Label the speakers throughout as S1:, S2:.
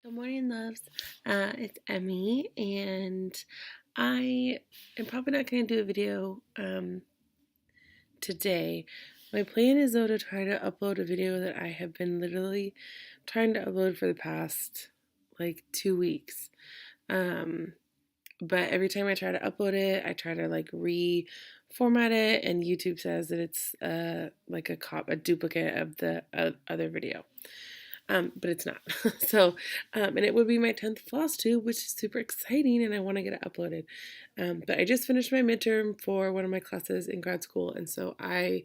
S1: Good morning, loves. It's Emmy, and I am probably not going to do a video today. My plan is though to try to upload a video that I have been literally trying to upload for the past like 2 weeks. But every time I try to upload it, I try to like reformat it, and YouTube says that it's like a duplicate of the other video. But it's not. And it would be my 10th Floss Tube, which is super exciting, and I want to get it uploaded. But I just finished my midterm for one of my classes in grad school, and so I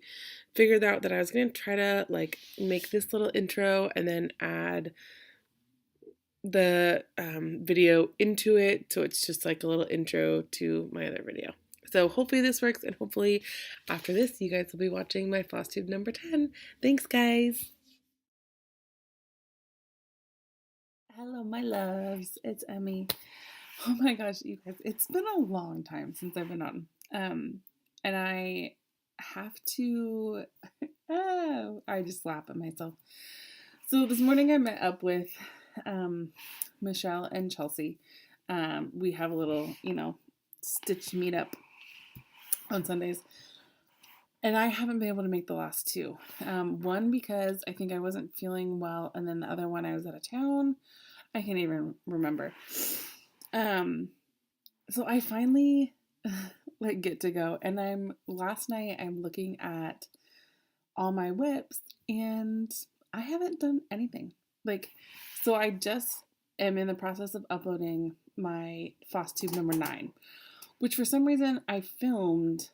S1: figured out that I was going to try to like make this little intro and then add the video into it, so it's just like a little intro to my other video. So hopefully this works, and hopefully after this you guys will be watching my Floss Tube number 10. Thanks, guys.
S2: Hello, my loves. It's Emmy. Oh my gosh, you guys, it's been a long time since I've been on. And I have to, oh, I just laugh at myself. So this morning I met up with Michelle and Chelsea. We have a little, stitch meetup on Sundays. And I haven't been able to make the last two. One because I think I wasn't feeling well, and then the other one I was out of town. I can't even remember. So I finally get to go, and last night I'm looking at all my whips, and I haven't done anything. So I just am in the process of uploading my Floss Tube number 9, which for some reason I filmed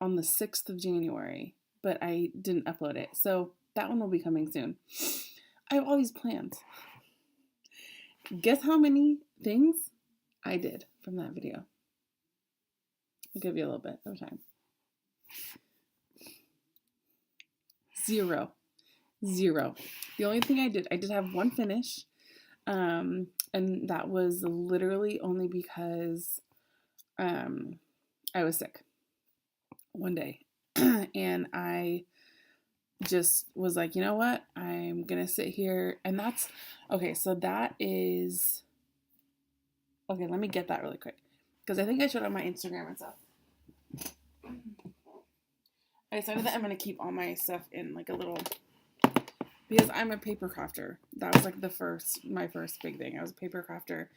S2: on the 6th of January, but I didn't upload it. So that one will be coming soon. I have all these plans. Guess how many things I did from that video? I'll give you a little bit of time. Zero. The only thing I did have one finish, and that was literally only because I was sick one day. And I just was like, you know what? I'm going to sit here. And that's, okay, so that is, okay, let me get that really quick. Because I think I showed on my Instagram and stuff. I decided that I'm going to keep all my stuff in like a little, because I'm a paper crafter. That was like my first big thing. I was a paper crafter.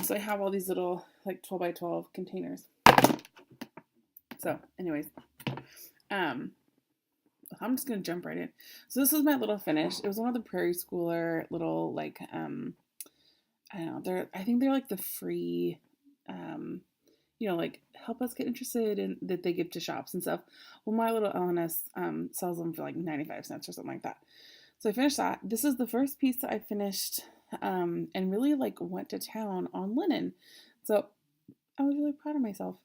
S2: So I have all these little like 12 by 12 containers. So anyways, I'm just going to jump right in. So this is my little finish. It was one of the Prairie Schooler little like, I don't know, I think they're like the free, like help us get interested in that they give to shops and stuff. Well, my little LNS sells them for like 95 cents or something like that. So I finished that. This is the first piece that I finished and really like went to town on linen. So I was really proud of myself.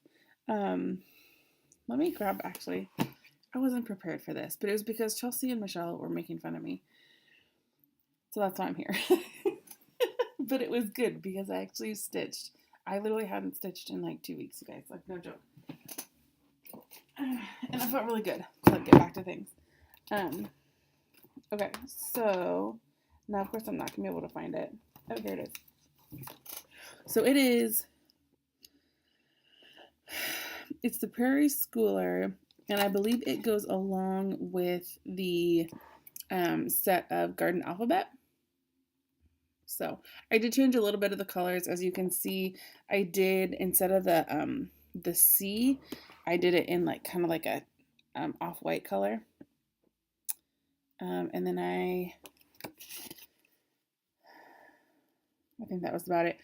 S2: Let me grab, actually, I wasn't prepared for this, but it was because Chelsea and Michelle were making fun of me. So that's why I'm here. But it was good because I actually stitched. I literally hadn't stitched in like 2 weeks, you guys. Like, no joke. And I felt really good to like get back to things. Okay, so now of course I'm not gonna be able to find it. Oh, here it is. So it's the Prairie Schooler, and I believe it goes along with the set of Garden Alphabet. So I did change a little bit of the colors. As you can see, I did, instead of the C, I did it in like kind of like a off-white color. And then I think that was about it.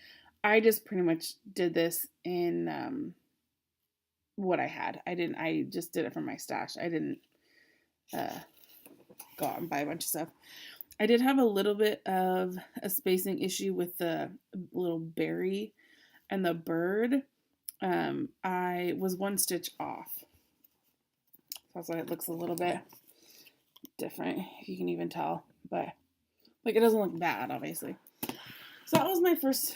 S2: I just pretty much did this in what I had. I just did it from my stash. I didn't go out and buy a bunch of stuff. I did have a little bit of a spacing issue with the little berry and the bird. I was one stitch off. So that's why it looks a little bit different, if you can even tell. But like, it doesn't look bad, obviously. So that was my first,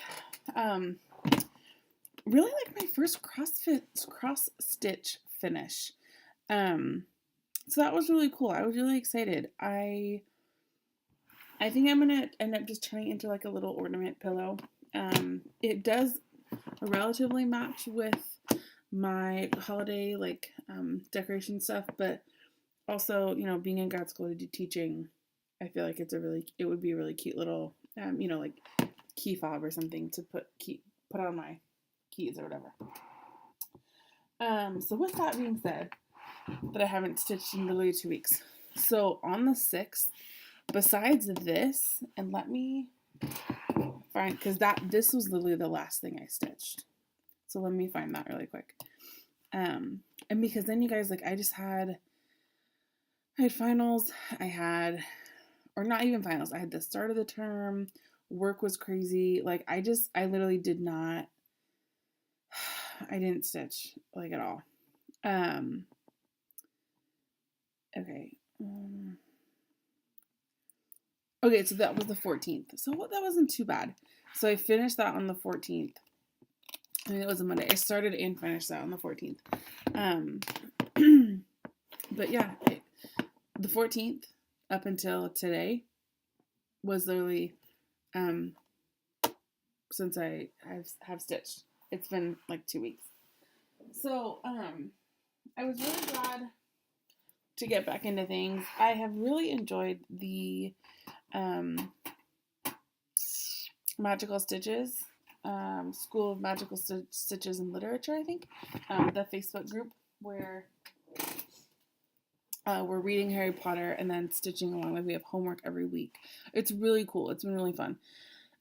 S2: really like my first cross stitch finish. So that was really cool. I was really excited. I I think I'm gonna end up just turning it into like a little ornament pillow. It does relatively match with my holiday like decoration stuff, but also, you know, being in grad school to do teaching, I feel like it would be a really cute little, you know, like key fob or something to put on my keys or whatever. So with that being said, that I haven't stitched in literally 2 weeks. So on the 6th, besides this, and let me find, because this was literally the last thing I stitched. So let me find that really quick. And because then you guys, like, I had finals, or not even finals, I had the start of the term, work was crazy. Like, I literally did not, I didn't stitch, like, at all. Okay. Okay, so that was the 14th. So that wasn't too bad. So I finished that on the 14th. I mean, it was a Monday. I started and finished that on the 14th. But yeah, the 14th up until today was literally since I have stitched. It's been like 2 weeks. So I was really glad to get back into things. I have really enjoyed the Magical Stitches, School of Magical Stitches and Literature, I think, the Facebook group where we're reading Harry Potter and then stitching along. Like we have homework every week. It's really cool. It's been really fun.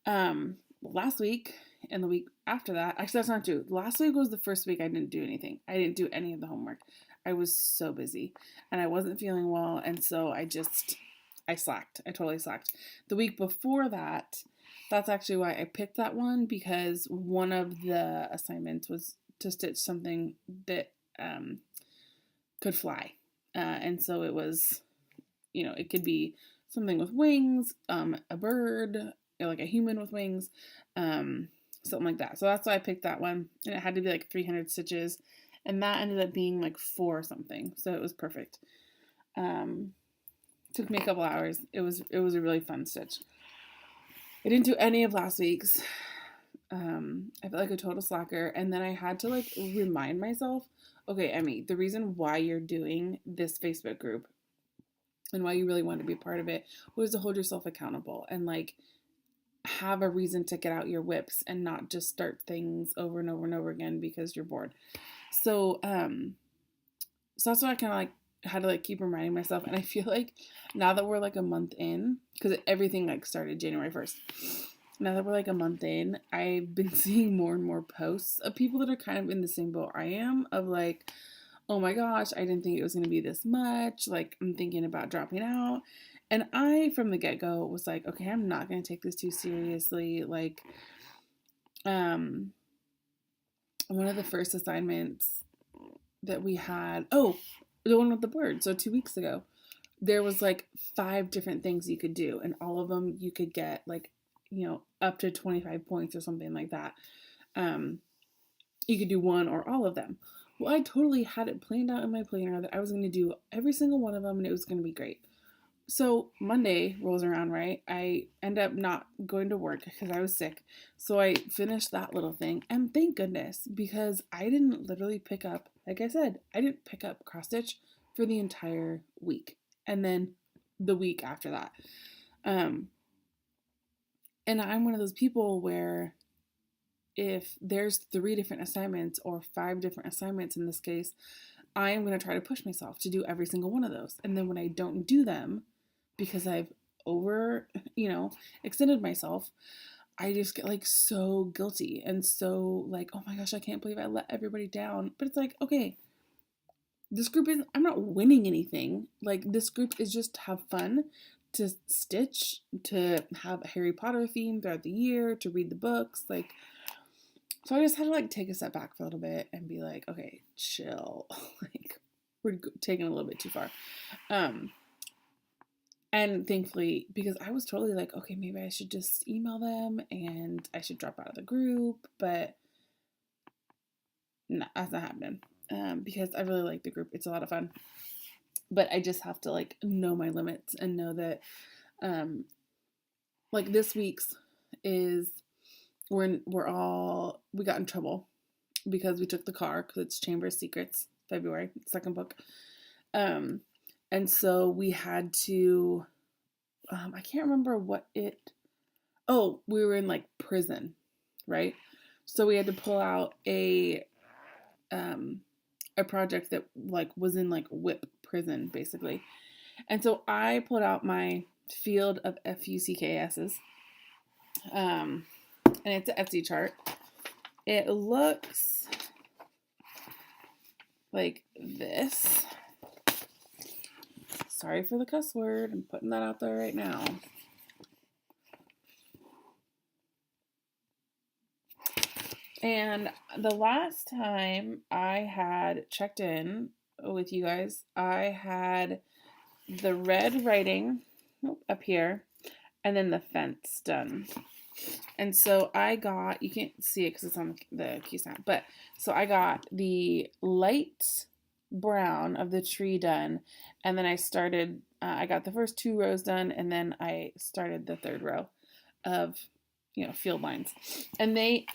S2: Last week and the week after that, actually that's not true. Last week was the first week I didn't do anything. I didn't do any of the homework. I was so busy and I wasn't feeling well, and so I slacked. I totally slacked. The week before that, that's actually why I picked that one, because one of the assignments was to stitch something that could fly. And so it was, you know, it could be something with wings, a bird, like a human with wings, something like that. So that's why I picked that one. And it had to be like 300 stitches. And that ended up being like 4 something. So it was perfect. Took me a couple hours. It was a really fun stitch. I didn't do any of last week's. I felt like a total slacker. And then I had to like remind myself, okay, Emmy, the reason why you're doing this Facebook group and why you really want to be part of it was to hold yourself accountable and like have a reason to get out your whips and not just start things over and over and over again because you're bored. So that's what I kind of like had to like keep reminding myself. And I feel like now that we're like a month in, because everything like started January 1st, now that we're like a month in, I've been seeing more and more posts of people that are kind of in the same boat I am, of like, oh my gosh, I didn't think it was going to be this much. Like, I'm thinking about dropping out. And I, from the get-go, was like, okay, I'm not going to take this too seriously. Like, one of the first assignments that we had, the one with the bird. So 2 weeks ago, there was like 5 different things you could do. And all of them you could get like, you know, up to 25 points or something like that. You could do one or all of them. Well, I totally had it planned out in my planner that I was going to do every single one of them and it was going to be great. So Monday rolls around, right? I end up not going to work because I was sick. So I finished that little thing, and thank goodness, because I didn't literally pick up, like I said, I didn't pick up cross stitch for the entire week. And then the week after that. And I'm one of those people where if there's 3 different assignments or 5 different assignments in this case, I am going to try to push myself to do every single one of those. And then when I don't do them, because I've extended myself, I just get like so guilty and so like, oh my gosh, I can't believe I let everybody down. But it's like, okay, I'm not winning anything. Like, this group is just to have fun, to stitch, to have a Harry Potter theme throughout the year, to read the books. Like, so I just had to like take a step back for a little bit and be like, okay, chill. Like, we're taking a little bit too far. And thankfully, because I was totally like, okay, maybe I should just email them and I should drop out of the group, but no, that's not happening. Because I really like the group. It's a lot of fun. But I just have to like know my limits and know that like this week's is we got in trouble because we took the car because it's Chamber of Secrets, February, second book. And so we had to, I can't remember we were in like prison, right? So we had to pull out a project that like was in like whip prison basically. And so I pulled out my field of FUCKSs, and it's an Etsy chart. It looks like this. Sorry for the cuss word. I'm putting that out there right now. And the last time I had checked in with you guys, I had the red writing up here and then the fence done. And so I got, you can't see it because it's on the key snap, but so I got the light brown of the tree done, and then I got the first 2 rows done, and then I started the 3rd row of, field lines. And they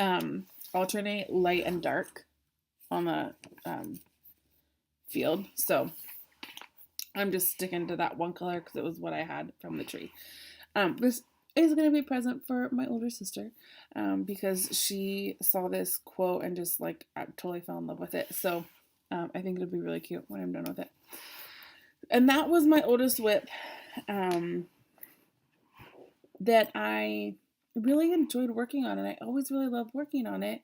S2: alternate light and dark on the field. So I'm just sticking to that one color because it was what I had from the tree. This is going to be a present for my older sister because she saw this quote and just like I totally fell in love with it. So I think it'll be really cute when I'm done with it. And that was my oldest whip that I really enjoyed working on, and I always really loved working on it.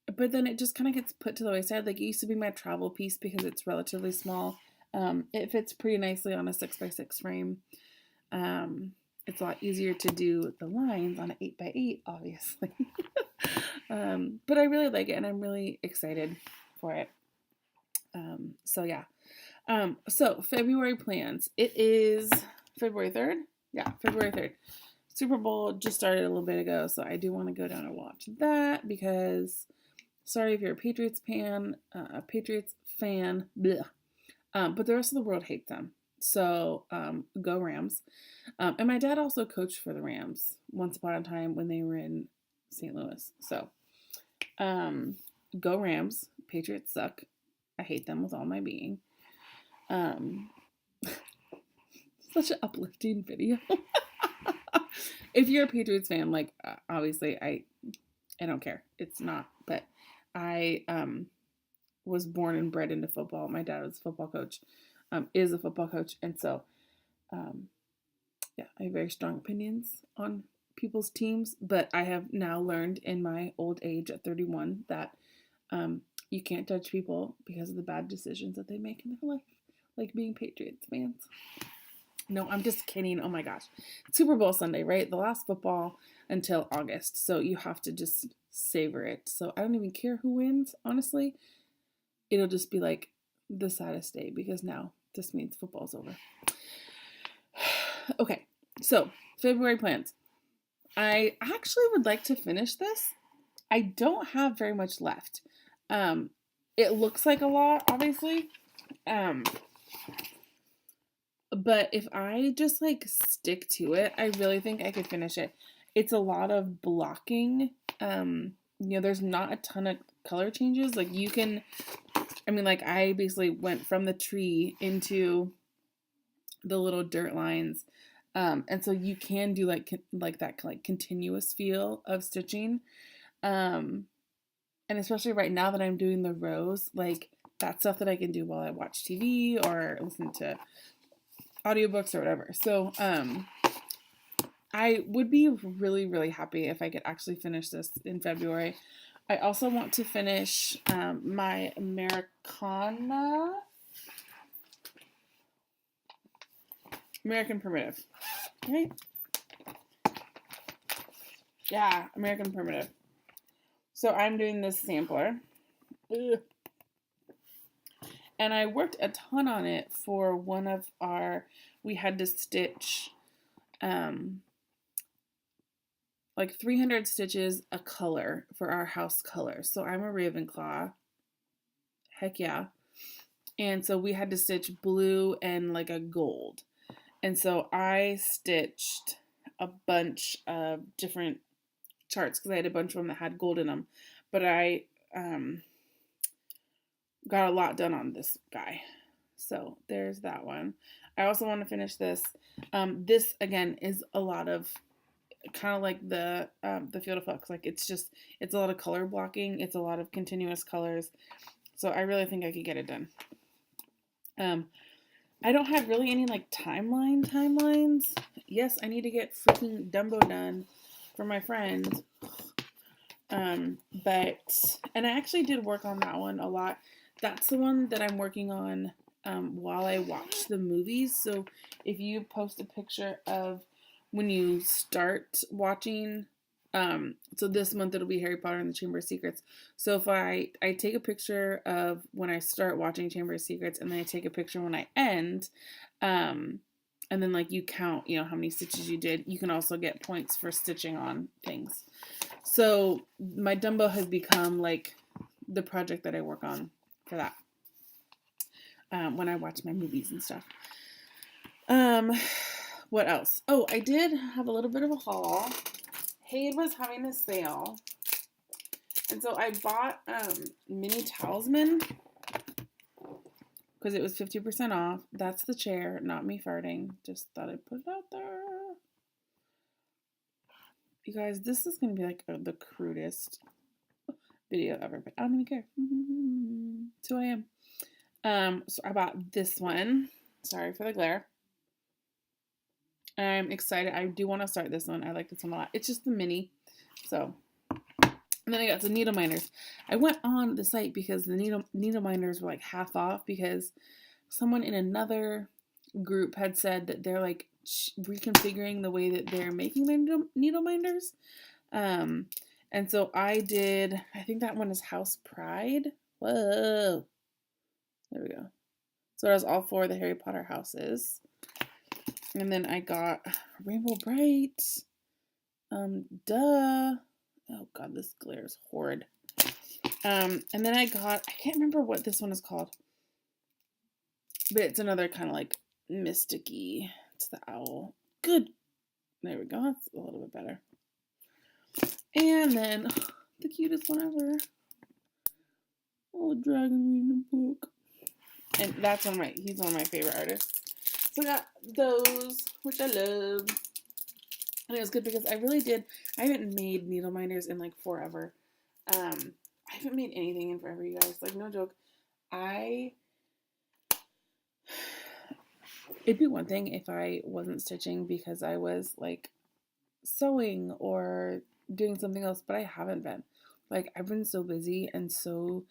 S2: But then it just kind of gets put to the wayside. Like it used to be my travel piece because it's relatively small. It fits pretty nicely on a 6x6 frame. It's a lot easier to do the lines on an 8x8, obviously. But I really like it, and I'm really excited for it. So yeah. So February plans. It is February 3rd. Yeah, February 3rd. Super Bowl just started a little bit ago, so I do want to go down and watch that because, sorry if you're a Patriots fan, bleh. But the rest of the world hates them. So go Rams. And my dad also coached for the Rams once upon a time when they were in St. Louis. So go Rams. Patriots suck. I hate them with all my being. Such an uplifting video. If you're a Patriots fan, like obviously I don't care. It's not, but I was born and bred into football. My dad was a football coach, is a football coach, and so yeah, I have very strong opinions on people's teams. But I have now learned in my old age at 31 that you can't judge people because of the bad decisions that they make in their life, like being Patriots fans. No, I'm just kidding. Oh my gosh. Super Bowl Sunday, right? The last football until August. So you have to just savor it. So I don't even care who wins, honestly. It'll just be like the saddest day because now this means football's over. Okay, so February plans. I actually would like to finish this. I don't have very much left. It looks like a lot, obviously. But if I just like stick to it, I really think I could finish it. It's a lot of blocking. There's not a ton of color changes. Like you can, like I basically went from the tree into the little dirt lines. And so you can do like that like continuous feel of stitching. And especially right now that I'm doing the rows, like that's stuff that I can do while I watch TV or listen to audiobooks or whatever. So I would be really, really happy if I could actually finish this in February. I also want to finish my American Primitive, right? Yeah, American Primitive. So I'm doing this sampler. Ugh. And I worked a ton on it for one of we had to stitch like 300 stitches a color for our house color. So I'm a Ravenclaw. Heck yeah. And so we had to stitch blue and like a gold. And so I stitched a bunch of different charts because I had a bunch of them that had gold in them. But I got a lot done on this guy. So there's that one. I also want to finish this. This again is a lot of kind of like the Field of Flux. Like it's a lot of color blocking. It's a lot of continuous colors. So I really think I could get it done. I don't have really any like timelines. Yes, I need to get freaking Dumbo done for my friend. But and I actually did work on that one a lot. That's the one that I'm working on while I watch the movies. So if you post a picture of when you start watching, so this month it'll be Harry Potter and the Chamber of Secrets. So if I take a picture of when I start watching Chamber of Secrets, and then I take a picture when I end, and then like you count, you know, how many stitches you did. You can also get points for stitching on things. So my Dumbo has become like the project that I work on for that when I watch my movies and stuff. What else? Oh, I did have a little bit of a haul. Haid was having a sale, and so I bought mini talisman because it was 50% off. That's the chair, not me farting. Just thought I'd put it out there. You guys, this is going to be like the crudest video ever, but I don't even care. It's who I am. So I bought this one. Sorry for the glare. I'm excited. I do want to start this one. I like this one a lot. It's just the mini. So, and then I got some needle minders. I went on the site because the needle minders were like half off because someone in another group had said that they're like reconfiguring the way that they're making their needle minders. And so I think that one is House Pride. Whoa. There we go. So it has all 4 of the Harry Potter houses. And then I got Rainbow Bright. Duh. Oh god, this glare is horrid. And then I can't remember what this one is called. But it's another kind of like mysticky. It's the owl. Good. There we go. That's a little bit better. And then the cutest one ever. Oh, dragon reading a book. And he's one of my favorite artists. So I got those, which I love. And it was good because I haven't made needle minders in like forever. I haven't made anything in forever, you guys. Like, no joke. It'd be one thing if I wasn't stitching because I was like sewing or doing something else, but I haven't been. Like, I've been so busy and so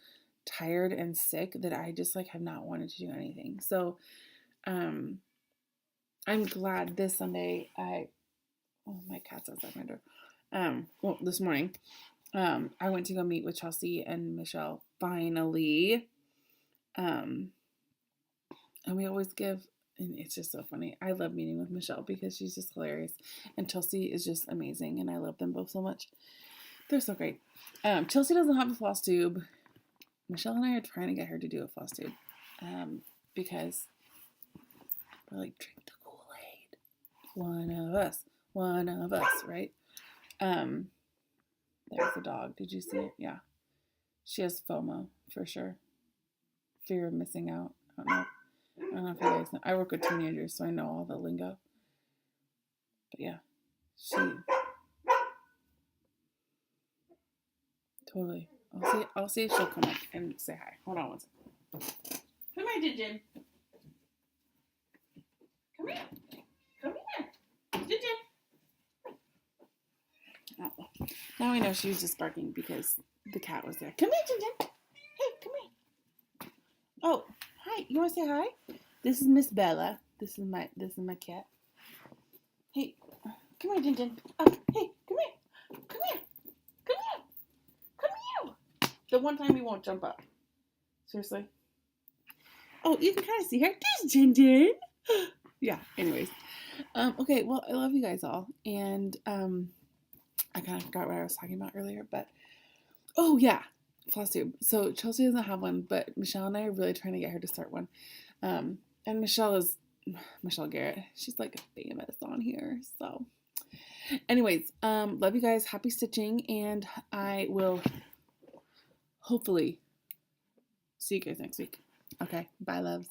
S2: tired and sick that I just like have not wanted to do anything. So, I'm glad this Sunday my cat's outside my door. This morning, I went to go meet with Chelsea and Michelle finally. And we always give, and it's just so funny. I love meeting with Michelle because she's just hilarious. And Chelsea is just amazing. And I love them both so much. They're so great. Chelsea doesn't have a floss tube. Michelle and I are trying to get her to do a floss tube. Because we're like, drink the Kool-Aid. One of us, right? There's the dog. Did you see it? Yeah. She has FOMO for sure. Fear of missing out. I don't know if you guys know. I work with teenagers, so I know all the lingo. But yeah, she totally. I'll see if she'll come up and say hi. Hold on one second. Come here, Jin. Come here. Come here. Jin. Oh. Now I know she was just barking because the cat was there. Come here, Jin. Hey, come here. Oh, hi. You want to say hi? This is Miss Bella. This is my cat. Hey, come here, Jin. Oh, hey, come here. Come here. Come here. Come here. The one time he won't jump up. Seriously. Oh, you can kind of see her. There's Jin. Yeah. Anyways. Okay. Well, I love you guys all, and I kind of forgot what I was talking about earlier, but oh yeah, Floss Tube. So Chelsea doesn't have one, but Michelle and I are really trying to get her to start one. And Michelle Garrett. She's like famous on here, so Anyways, love you guys. Happy stitching, and I will hopefully see you guys next week. Okay, bye, loves.